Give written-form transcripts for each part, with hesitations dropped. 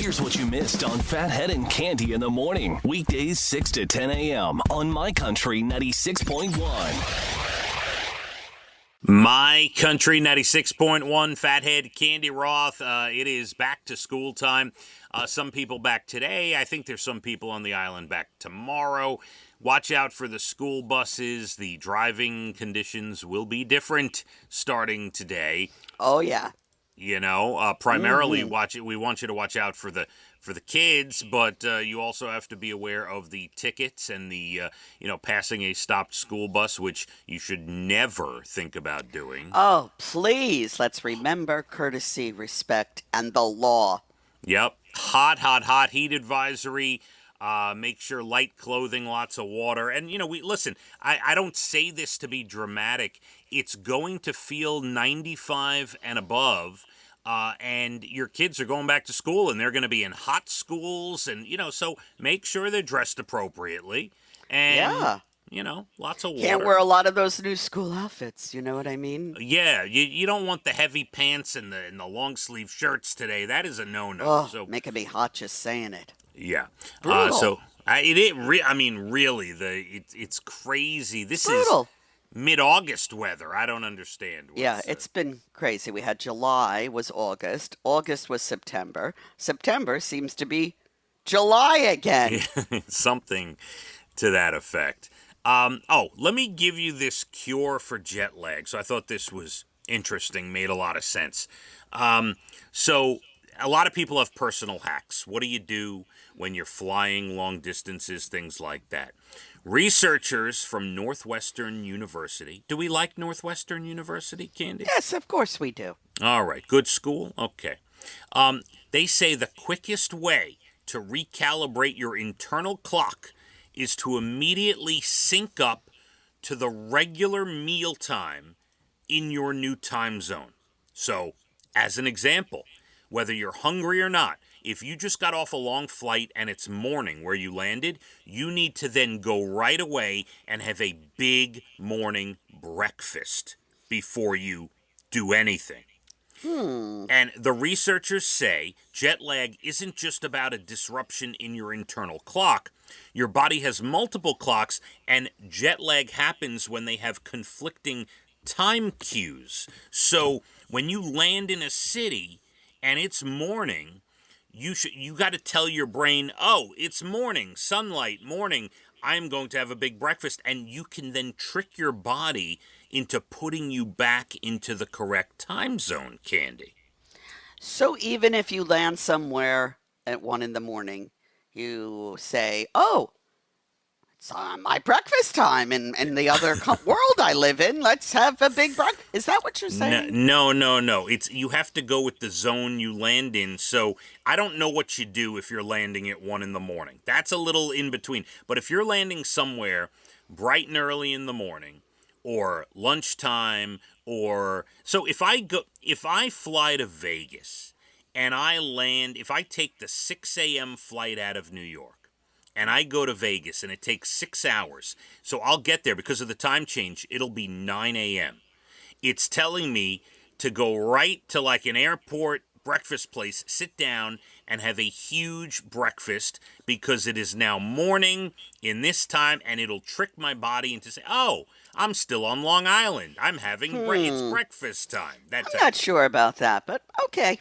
Here's what you missed on Phathead and Cande in the morning. Weekdays 6 to 10 a.m. on My Country 96.1. My Country 96.1, Phathead, Cande Roth. It is back to school time. Some people back today. I think there's some people on the island back tomorrow. Watch out for the school buses. The driving conditions will be different starting today. Oh, yeah. You know, primarily we want you to watch out for the kids, but you also have to be aware of the tickets and the passing a stopped school bus, which you should never think about doing. Oh, please, let's remember courtesy, respect, and the law. Yep. Hot heat advisory. Make sure light clothing, lots of water. And, I don't say this to be dramatic. It's going to feel 95 and above, and your kids are going back to school, and they're going to be in hot schools, and, so make sure they're dressed appropriately. And, lots of water. Can't wear a lot of those new school outfits, you know what I mean? Yeah, you don't want the heavy pants and the long-sleeve shirts today. That is a no-no. Oh, so making me hot just saying it. Yeah. Brutal. Really, it's crazy. This brutal. Is mid-August weather. I don't understand. It's been crazy. We had July was August. August was September. September seems to be July again. Something to that effect. Let me give you this cure for jet lag. So I thought this was interesting, made a lot of sense. So a lot of people have personal hacks. What do you do when you're flying long distances, things like that? Researchers from Northwestern University. Do we like Northwestern University, Cande? Yes, of course we do. All right, good school? Okay. They say the quickest way to recalibrate your internal clock is to immediately sync up to the regular meal time in your new time zone. So, as an example, whether you're hungry or not, if you just got off a long flight and it's morning where you landed, you need to then go right away and have a big morning breakfast before you do anything. And the researchers say jet lag isn't just about a disruption in your internal clock. Your body has multiple clocks, and jet lag happens when they have conflicting time cues. So when you land in a city and it's morning, you got to tell your brain, oh, it's morning, sunlight, morning, I'm going to have a big breakfast. And you can then trick your body into putting you back into the correct time zone, Cande. So even if you land somewhere at 1 a.m, you say, oh, it's my breakfast time in the other world I live in. Let's have a big breakfast. Is that what you're saying? No. You have to go with the zone you land in. So I don't know what you do if you're landing at 1 a.m. That's a little in between. But if you're landing somewhere bright and early in the morning or lunchtime so if I fly to Vegas and if I take the 6 a.m. flight out of New York, and I go to Vegas, and it takes 6 hours. So I'll get there because of the time change. It'll be 9 a.m. It's telling me to go right to like an airport breakfast place, sit down, and have a huge breakfast because it is now morning in this time, and it'll trick my body into saying, oh, I'm still on Long Island. I'm having it's breakfast time. I'm not sure about that, but okay.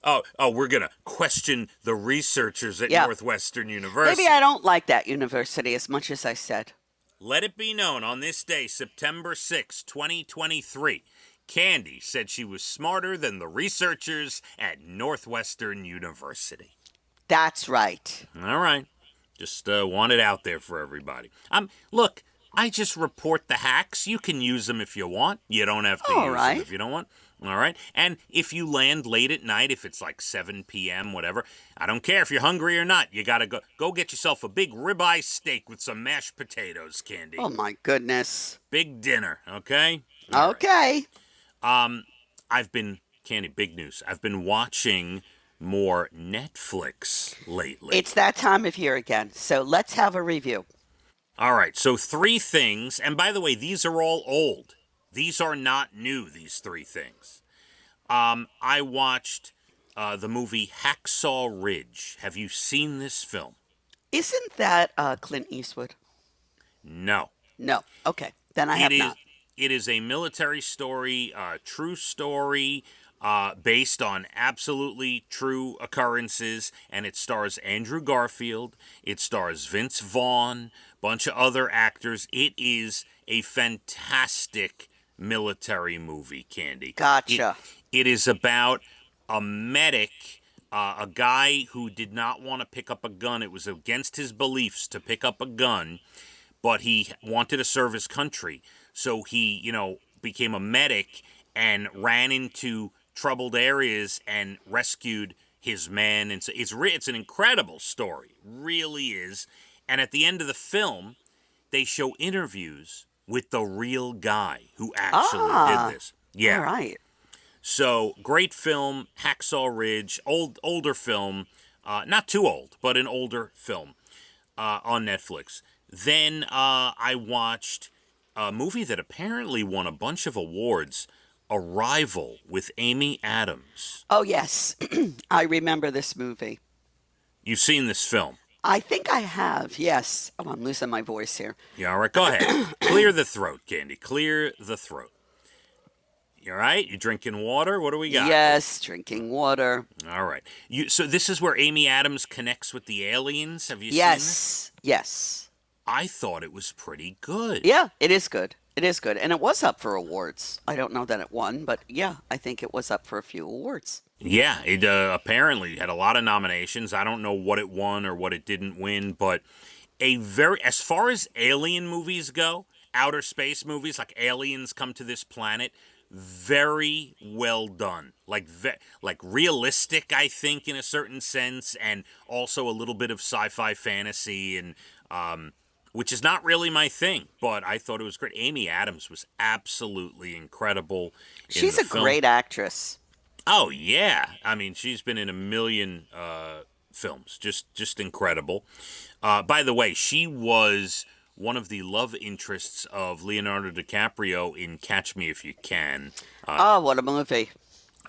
Oh, we're going to question the researchers at Northwestern University. Maybe I don't like that university as much as I said. Let it be known on this day, September 6, 2023, Cande said she was smarter than the researchers at Northwestern University. That's right. All right. Just want it out there for everybody. Look, I just report the hacks. You can use them if you want. You don't have to use them if you don't want. All right? And if you land late at night, if it's like 7 p.m., whatever, I don't care if you're hungry or not. You got to go get yourself a big ribeye steak with some mashed potatoes, Cande. Oh, my goodness. Big dinner, okay? Okay. Cande, big news. I've been watching more Netflix lately. It's that time of year again, so let's have a review. All right, so 3 things, and by the way, these are all old. These are not new, these 3 things. I watched the movie Hacksaw Ridge. Have you seen this film? Isn't that Clint Eastwood? No. No. Okay. Then I It have is. not. It is a military story, true story, based on absolutely true occurrences, and it stars Andrew Garfield. It stars Vince Vaughn, bunch of other actors. It is a fantastic military movie, Candy. Gotcha. It is about a medic, a guy who did not want to pick up a gun. It was against his beliefs to pick up a gun, but he wanted to serve his country. So he, became a medic and ran into troubled areas and rescued his men. And so it's an incredible story, really is. And at the end of the film, they show interviews with the real guy who actually did this. Yeah. All right. So great film, Hacksaw Ridge, older film, not too old, but an older film on Netflix. Then I watched a movie that apparently won a bunch of awards, Arrival with Amy Adams. Oh, yes. I remember this movie. You've seen this film? I think I have, yes. Oh, I'm losing my voice here. Yeah, all right, go ahead. Clear the throat, Candy. Clear the throat. You all right? You drinking water? What do we got? Yes, drinking water. All right. So this is where Amy Adams connects with the aliens? Have you seen this? Yes. I thought it was pretty good. Yeah, it is good. It is good. And it was up for awards. I don't know that it won, but yeah, I think it was up for a few awards. Yeah, it apparently had a lot of nominations. I don't know what it won or what it didn't win, but as far as alien movies go, outer space movies, like aliens come to this planet, very well done. Like realistic, I think, in a certain sense, and also a little bit of sci-fi fantasy, and which is not really my thing, but I thought it was great. Amy Adams was absolutely incredible. She's a great actress. Oh, yeah. I mean, she's been in a million films. Just incredible. By the way, she was one of the love interests of Leonardo DiCaprio in Catch Me If You Can. What a movie.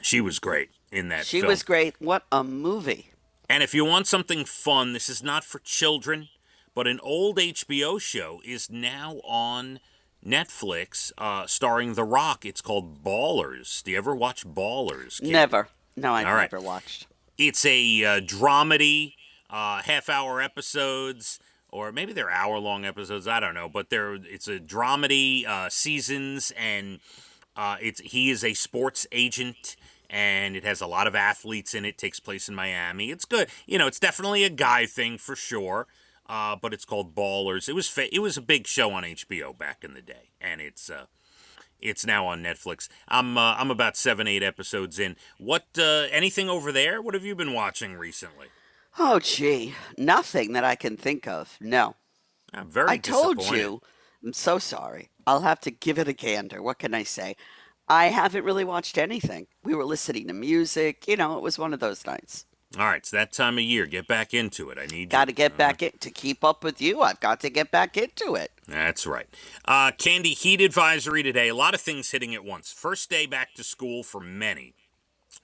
She was great in that She film. was great. What a movie. And if you want something fun, this is not for children, but an old HBO show is now on Netflix, starring The Rock. It's called Ballers. Do you ever watch Ballers, Kate? Never. No, I've All right. never watched. It's a dramedy, half-hour episodes, or maybe they're hour-long episodes. I don't know, but it's a dramedy, seasons, and he is a sports agent, and it has a lot of athletes in it. Takes place in Miami. It's good. It's definitely a guy thing for sure. But it's called Ballers. It was a big show on HBO back in the day, and it's now on Netflix. I'm about 7-8 episodes in. What anything over there? What have you been watching recently? Oh, gee. Nothing that I can think of. No. I'm very I told disappointed. you. I'm so sorry. I'll have to give it a gander. What can I say? I haven't really watched anything. We were listening to music. It was one of those nights. All right, it's that time of year. Get back into it. I need Got to get back in to keep up with you. I've got to get back into it. That's right. Candy, heat advisory today. A lot of things hitting at once. First day back to school for many.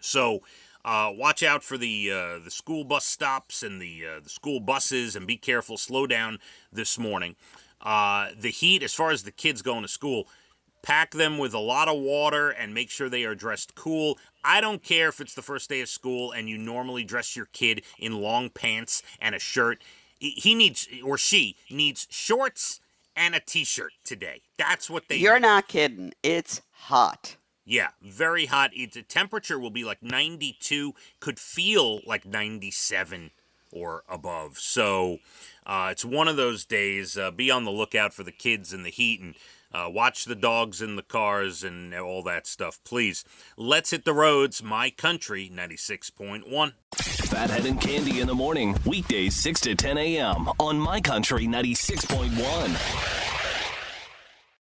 So watch out for the school bus stops and the school buses, and be careful. Slow down this morning. The heat, as far as the kids going to school, pack them with a lot of water and make sure they are dressed cool. I don't care if it's the first day of school and you normally dress your kid in long pants and a shirt. He needs, or she needs, shorts and a t-shirt today. That's what they You're need. not kidding. It's hot. Yeah, very hot. The temperature will be like 92, could feel like 97 or above. So it's one of those days. Be on the lookout for the kids in the heat, and watch the dogs in the cars and all that stuff. Please, let's hit the roads. My Country 96.1. Phathead and Cande in the morning, weekdays 6 to 10 a.m. on My Country 96.1.